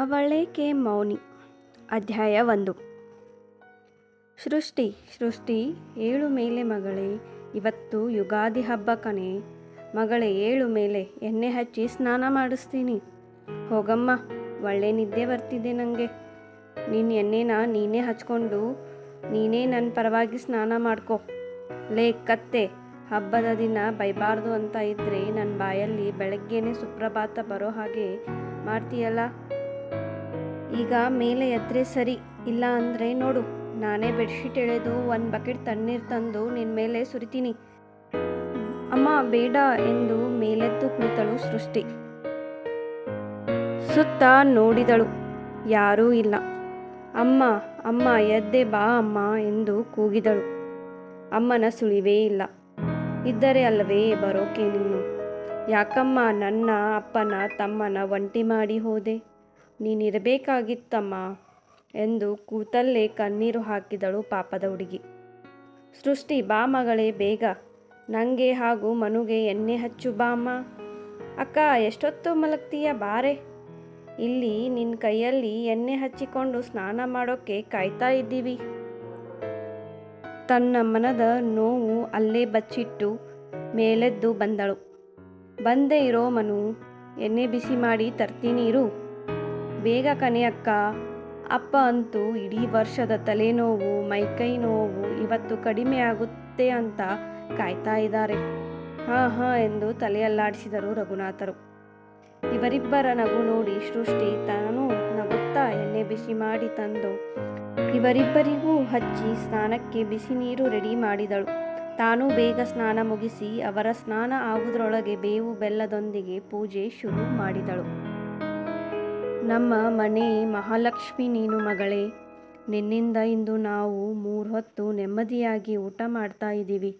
ಅವಳೇಕೆ ಮೌನಿ. ಅಧ್ಯಾಯ 1. ಸೃಷ್ಟಿ ಸೃಷ್ಟಿ ಏಳು ಮೇಲೆ ಮಗಳೇ, ಇವತ್ತು ಯುಗಾದಿ ಹಬ್ಬ ಕಣೆ ಮಗಳೇ. ಏಳು ಮೇಲೆ ಎಣ್ಣೆ ಹಚ್ಚಿ ಸ್ನಾನ ಮಾಡಿಸ್ತೀನಿ. ಹೋಗಮ್ಮ, ಒಳ್ಳೆ ನಿದ್ದೆ ಬರ್ತಿದೆ ನನಗೆ. ನಿನ್ನ ಎಣ್ಣೆನ ನೀನೇ ಹಚ್ಕೊಂಡು ನೀನೇ ನನ್ನ ಪರವಾಗಿ ಸ್ನಾನ ಮಾಡ್ಕೊ. ಲೇ ಕತ್ತೆ, ಹಬ್ಬದ ದಿನ ಬೈಬಾರ್ದು ಅಂತ ಇದ್ದರೆ ನನ್ನ ಬಾಯಲ್ಲಿ ಬೆಳಗ್ಗೆನೇ ಸುಪ್ರಭಾತ ಬರೋ ಹಾಗೆ ಮಾಡ್ತೀಯಲ್ಲ. ಈಗ ಮೇಲೆ ಎದ್ರೆ ಸರಿ, ಇಲ್ಲ ಅಂದರೆ ನೋಡು, ನಾನೇ ಬೆಡ್ಶೀಟ್ ಎಳೆದು ಒಂದು ಬಕೆಟ್ ತಣ್ಣೀರು ತಂದು ನಿನ್ನ ಮೇಲೆ ಸುರಿತೀನಿ. ಅಮ್ಮ ಬೇಡ ಎಂದು ಮೇಲೆದ್ದು ಕುಳಿತಳು ಸೃಷ್ಟಿ. ಸುತ್ತ ನೋಡಿದಳು, ಯಾರೂ ಇಲ್ಲ. ಅಮ್ಮ ಅಮ್ಮ ಎದ್ದೆ ಬಾ ಅಮ್ಮ ಎಂದು ಕೂಗಿದಳು. ಅಮ್ಮನ ಸುಳಿವೇ ಇಲ್ಲ. ಇದ್ದರೆ ಅಲ್ಲವೇ ಬರೋಕೆ ನೀನು? ಯಾಕಮ್ಮ ನನ್ನ ಅಪ್ಪನ ತಮ್ಮನ ಒಂಟಿ ಮಾಡಿ ಹೋದೆ? ನೀನಿರಬೇಕಾಗಿತ್ತಮ್ಮ ಎಂದು ಕೂತಲ್ಲೇ ಕಣ್ಣೀರು ಹಾಕಿದಳು ಪಾಪದ ಹುಡುಗಿ. ಸೃಷ್ಟಿ, ಬಾ ಮಗಳೇ ಬೇಗ, ನನಗೆ ಹಾಗೂ ಮನುಗೆ ಎಣ್ಣೆ ಹಚ್ಚು ಬಾ ಅಮ್ಮ. ಅಕ್ಕ, ಎಷ್ಟೊತ್ತು ಮಲಗ್ತೀಯ, ಬಾರೆ ಇಲ್ಲಿ ನಿನ್ನ ಕೈಯಲ್ಲಿ ಎಣ್ಣೆ ಹಚ್ಚಿಕೊಂಡು ಸ್ನಾನ ಮಾಡೋಕ್ಕೆ ಕಾಯ್ತಾ ಇದ್ದೀವಿ. ತನ್ನ ಮನದ ನೋವು ಅಲ್ಲೇ ಬಚ್ಚಿಟ್ಟು ಮೇಲೆದ್ದು ಬಂದಳು. ಬಂದೇ ಇರೋ ಮನು, ಎಣ್ಣೆ ಬಿಸಿ ಮಾಡಿ ತರ್ತೀನಿ ಇರು. ಬೇಗ ಕಣೆ ಅಕ್ಕ. ಅಪ್ಪ ಅಂತೂ ಇಡೀ ವರ್ಷದ ತಲೆನೋವು ಮೈಕೈ ನೋವು ಇವತ್ತು ಕಡಿಮೆ ಆಗುತ್ತೆ ಅಂತ ಕಾಯ್ತಾ ಇದ್ದಾರೆ. ಹಾಂ ಎಂದು ತಲೆಯಲ್ಲಾಡಿಸಿದರು ರಘುನಾಥರು. ಇವರಿಬ್ಬರ ನಗು ನೋಡಿ ಸೃಷ್ಟಿ ತಾನು ನಗುತ್ತಾ ಎಣ್ಣೆ ಬಿಸಿ ಮಾಡಿ ತಂದು ಇವರಿಬ್ಬರಿಗೂ ಹಚ್ಚಿ ಸ್ನಾನಕ್ಕೆ ಬಿಸಿ ನೀರು ರೆಡಿ ಮಾಡಿದಳು. ತಾನು ಬೇಗ ಸ್ನಾನ ಮುಗಿಸಿ ಅವರ ಸ್ನಾನ ಆಗುವುದರೊಳಗೆ ಬೇವು ಬೆಲ್ಲದೊಂದಿಗೆ ಪೂಜೆ ಶುರು ಮಾಡಿದಳು. ನಮ್ಮ ಮನೆ ಮಹಾಲಕ್ಷ್ಮಿ ನೀನು ಮಗಳೇ. ನಿನ್ನಿಂದ ಇಂದು ನಾವು 3 ಹೊತ್ತು ನೆಮ್ಮದಿಯಾಗಿ ಊಟ ಮಾಡ್ತಾ ಇದ್ದೀವಿ.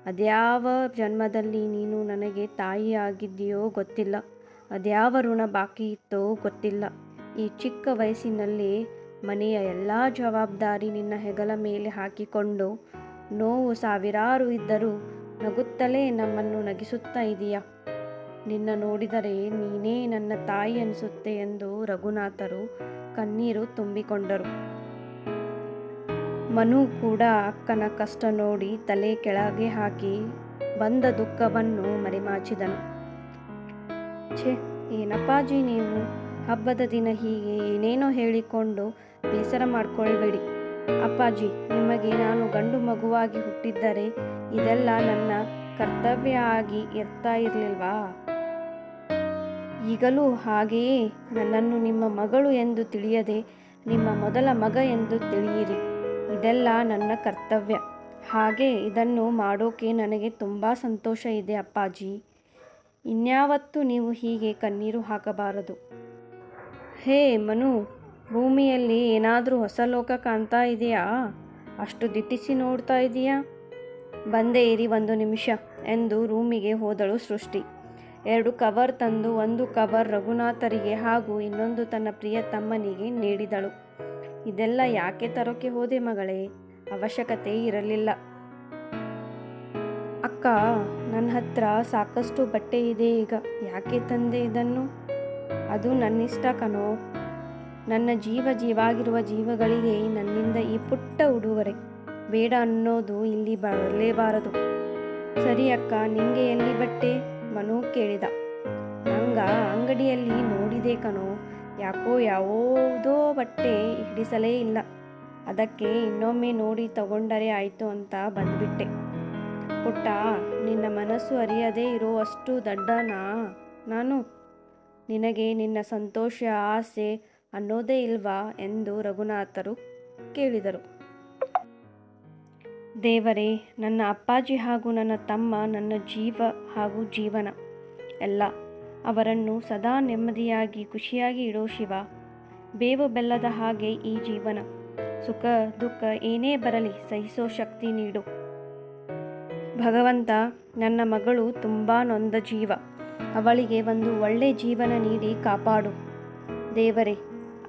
ಅದ್ಯಾವ ಜನ್ಮದಲ್ಲಿ ನೀನು ನನಗೆ ತಾಯಿ ಆಗಿದ್ದೀಯೋ ಗೊತ್ತಿಲ್ಲ, ಅದ್ಯಾವ ಋಣ ಬಾಕಿ ಇತ್ತೋ ಗೊತ್ತಿಲ್ಲ. ಈ ಚಿಕ್ಕ ವಯಸ್ಸಿನಲ್ಲೇ ಮನೆಯ ಎಲ್ಲ ಜವಾಬ್ದಾರಿ ನಿನ್ನ ಹೆಗಲ ಮೇಲೆ ಹಾಕಿಕೊಂಡು ನೋವು ಸಾವಿರಾರು ಇದ್ದರೂ ನಗುತ್ತಲೇ ನಮ್ಮನ್ನು ನಗಿಸುತ್ತಾ ಇದೀಯ. ನಿನ್ನ ನೋಡಿದರೆ ನೀನೇ ನನ್ನ ತಾಯಿ ಅನಿಸುತ್ತೆ ಎಂದು ರಘುನಾಥರು ಕಣ್ಣೀರು ತುಂಬಿಕೊಂಡರು. ಮನು ಕೂಡ ಅಕ್ಕನ ಕಷ್ಟ ನೋಡಿ ತಲೆ ಕೆಳಗೆ ಹಾಕಿ ಬಂದ ದುಃಖವನ್ನು ಮರೆಮಾಚಿದನು. ಛೇ, ಏನಪ್ಪಾಜಿ ನೀವು ಹಬ್ಬದ ದಿನ ಹೀಗೆ ಏನೇನೋ ಹೇಳಿಕೊಂಡು ಬೇಸರ ಮಾಡ್ಕೊಳ್ಬೇಡಿ. ಅಪ್ಪಾಜಿ, ನಿಮಗೆ ನಾನು ಗಂಡು ಮಗುವಾಗಿ ಹುಟ್ಟಿದ್ದರೆ ಇದೆಲ್ಲ ನನ್ನ ಕರ್ತವ್ಯ ಆಗಿ ಇರ್ತಾ ಇರಲಿಲ್ವಾ? ಈಗಲೂ ಹಾಗೆಯೇ ನನ್ನನ್ನು ನಿಮ್ಮ ಮಗಳು ಎಂದು ತಿಳಿಯದೆ ನಿಮ್ಮ ಮೊದಲ ಮಗ ಎಂದು ತಿಳಿಯಿರಿ. ಇದೆಲ್ಲ ನನ್ನ ಕರ್ತವ್ಯ. ಹಾಗೆ ಇದನ್ನು ಮಾಡೋಕೆ ನನಗೆ ತುಂಬ ಸಂತೋಷ ಇದೆ ಅಪ್ಪಾಜಿ. ಇನ್ಯಾವತ್ತೂ ನೀವು ಹೀಗೆ ಕಣ್ಣೀರು ಹಾಕಬಾರದು. ಹೇ ಮನು, ಭೂಮಿಯಲ್ಲಿ ಏನಾದರೂ ಹೊಸ ಲೋಕ ಕಾಣ್ತಾ ಇದೆಯಾ? ಅಷ್ಟು ದಿಟ್ಟಿಸಿ ನೋಡ್ತಾ ಇದೆಯಾ? ಬಂದೇ ಇರಿ 1 ನಿಮಿಷ ಎಂದು ರೂಮಿಗೆ ಹೋದಳು ಸೃಷ್ಟಿ. 2 ಕವರ್ ತಂದು ಒಂದು ಕವರ್ ರಘುನಾಥರಿಗೆ ಹಾಗೂ ಇನ್ನೊಂದು ತನ್ನ ಪ್ರಿಯ ತಮ್ಮನಿಗೆ ನೀಡಿದಳು. ಇದೆಲ್ಲ ಯಾಕೆ ತರೋಕೆ ಹೋದೆ ಮಗಳೇ? ಅವಶ್ಯಕತೆ ಇರಲಿಲ್ಲ. ಅಕ್ಕ, ನನ್ನ ಹತ್ರ ಸಾಕಷ್ಟು ಬಟ್ಟೆ ಇದೆ ಈಗ, ಯಾಕೆ ತಂದೆ ಇದನ್ನು? ಅದು ನನ್ನಿಷ್ಟ ಕಣೋ. ನನ್ನ ಜೀವಾಗಿರುವ ಜೀವಗಳಿಗೆ ನನ್ನಿಂದ ಈ ಪುಟ್ಟ ಉಡುಗೊರೆ. ಬೇಡ ಅನ್ನೋದು ಇಲ್ಲಿ ಬರಲೇಬಾರದು. ಸರಿ ಅಕ್ಕ, ನಿಂಗೆ ಎಲ್ಲಿ ಬಟ್ಟೆ? ಮನು ಕೇಳಿದ. ನಂಗ ಅಂಗಡಿಯಲ್ಲಿ ನೋಡಿದೆ ಕಣೋ, ಯಾಕೋ ಯಾವುದೋ ಬಟ್ಟೆ ಹಿಡಿಸಲೇ ಇಲ್ಲ. ಅದಕ್ಕೆ ಇನ್ನೊಮ್ಮೆ ನೋಡಿ ತಗೊಂಡರೆ ಆಯಿತು ಅಂತ ಬಂದ್ಬಿಟ್ಟೆ. ಪುಟ್ಟ, ನಿನ್ನ ಮನಸ್ಸು ಅರಿಯದೇ ಇರೋ ಅಷ್ಟು ದಡ್ಡನಾ ನಾನು? ನಿನಗೆ ನಿನ್ನ ಸಂತೋಷ ಆಸೆ ಅನ್ನೋದೇ ಇಲ್ವಾ ಎಂದು ರಘುನಾಥರು ಕೇಳಿದರು. ದೇವರೇ, ನನ್ನ ಅಪ್ಪಾಜಿ ಹಾಗೂ ನನ್ನ ತಮ್ಮ ನನ್ನ ಜೀವ ಹಾಗೂ ಜೀವನ ಎಲ್ಲ. ಅವರನ್ನು ಸದಾ ನೆಮ್ಮದಿಯಾಗಿ ಖುಷಿಯಾಗಿ ಇಡೋ ಶಿವ. ಬೇವು ಬೆಲ್ಲದ ಹಾಗೆ ಈ ಜೀವನ. ಸುಖ ದುಃಖ ಏನೇ ಬರಲಿ ಸಹಿಸೋ ಶಕ್ತಿ ನೀಡು ಭಗವಂತ. ನನ್ನ ಮಗಳು ತುಂಬ ನೊಂದ ಜೀವ, ಅವಳಿಗೆ ಒಂದು ಒಳ್ಳೆ ಜೀವನ ನೀಡಿ ಕಾಪಾಡು ದೇವರೇ.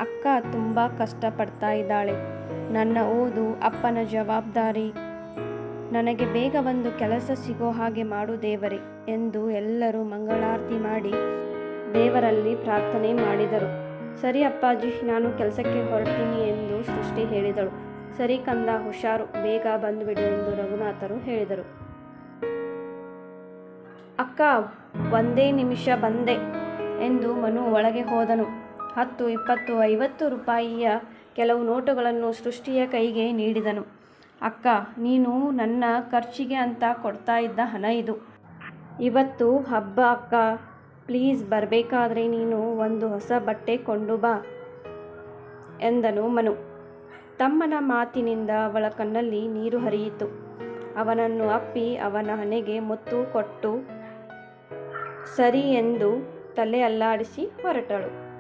ಅಕ್ಕ ತುಂಬ ಕಷ್ಟಪಡ್ತಾ ಇದ್ದಾಳೆ. ನನ್ನ ಓದು, ಅಪ್ಪನ ಜವಾಬ್ದಾರಿ, ನನಗೆ ಬೇಗ ಒಂದು ಕೆಲಸ ಸಿಗೋ ಹಾಗೆ ಮಾಡು ದೇವರೇ ಎಂದು ಎಲ್ಲರೂ ಮಂಗಳಾರತಿ ಮಾಡಿ ದೇವರಲ್ಲಿ ಪ್ರಾರ್ಥನೆ ಮಾಡಿದರು. ಸರಿ ಅಪ್ಪಾಜಿ, ನಾನು ಕೆಲಸಕ್ಕೆ ಹೊರಡ್ತೀನಿ ಎಂದು ಸೃಷ್ಟಿ ಹೇಳಿದಳು. ಸರಿ ಕಂದ, ಹುಷಾರು, ಬೇಗ ಬಂದುಬಿಡು ಎಂದು ರಘುನಾಥರು ಹೇಳಿದರು. ಅಕ್ಕ, ಒಂದೇ ನಿಮಿಷ ಬಂದೆ ಎಂದು ಮನು ಒಳಗೆ ಹೋದನು. 10, 20, 50 ರೂಪಾಯಿಯ ಕೆಲವು ನೋಟುಗಳನ್ನು ಸೃಷ್ಟಿಯ ಕೈಗೆ ನೀಡಿದನು. ಅಕ್ಕ, ನೀನು ನನ್ನ ಖರ್ಚಿಗೆ ಅಂತ ಕೊಡ್ತಾ ಇದ್ದ ಹಣ ಇದು. ಇವತ್ತು ಹಬ್ಬ ಅಕ್ಕ, ಪ್ಲೀಸ್ ಬರಬೇಕಾದ್ರೆ ನೀನು ಒಂದು ಹೊಸ ಬಟ್ಟೆ ಕೊಂಡು ಬಾ ಎಂದನು ಮನು. ತಮ್ಮನ ಮಾತಿನಿಂದ ಅವಳ ಕಣ್ಣಲ್ಲಿ ನೀರು ಹರಿಯಿತು. ಅವನನ್ನು ಅಪ್ಪಿ ಅವನ ಹಣೆಗೆ ಮುತ್ತು ಕೊಟ್ಟು ಸರಿ ಎಂದು ತಲೆ ಅಲ್ಲಾಡಿಸಿ ಹೊರಟಳು.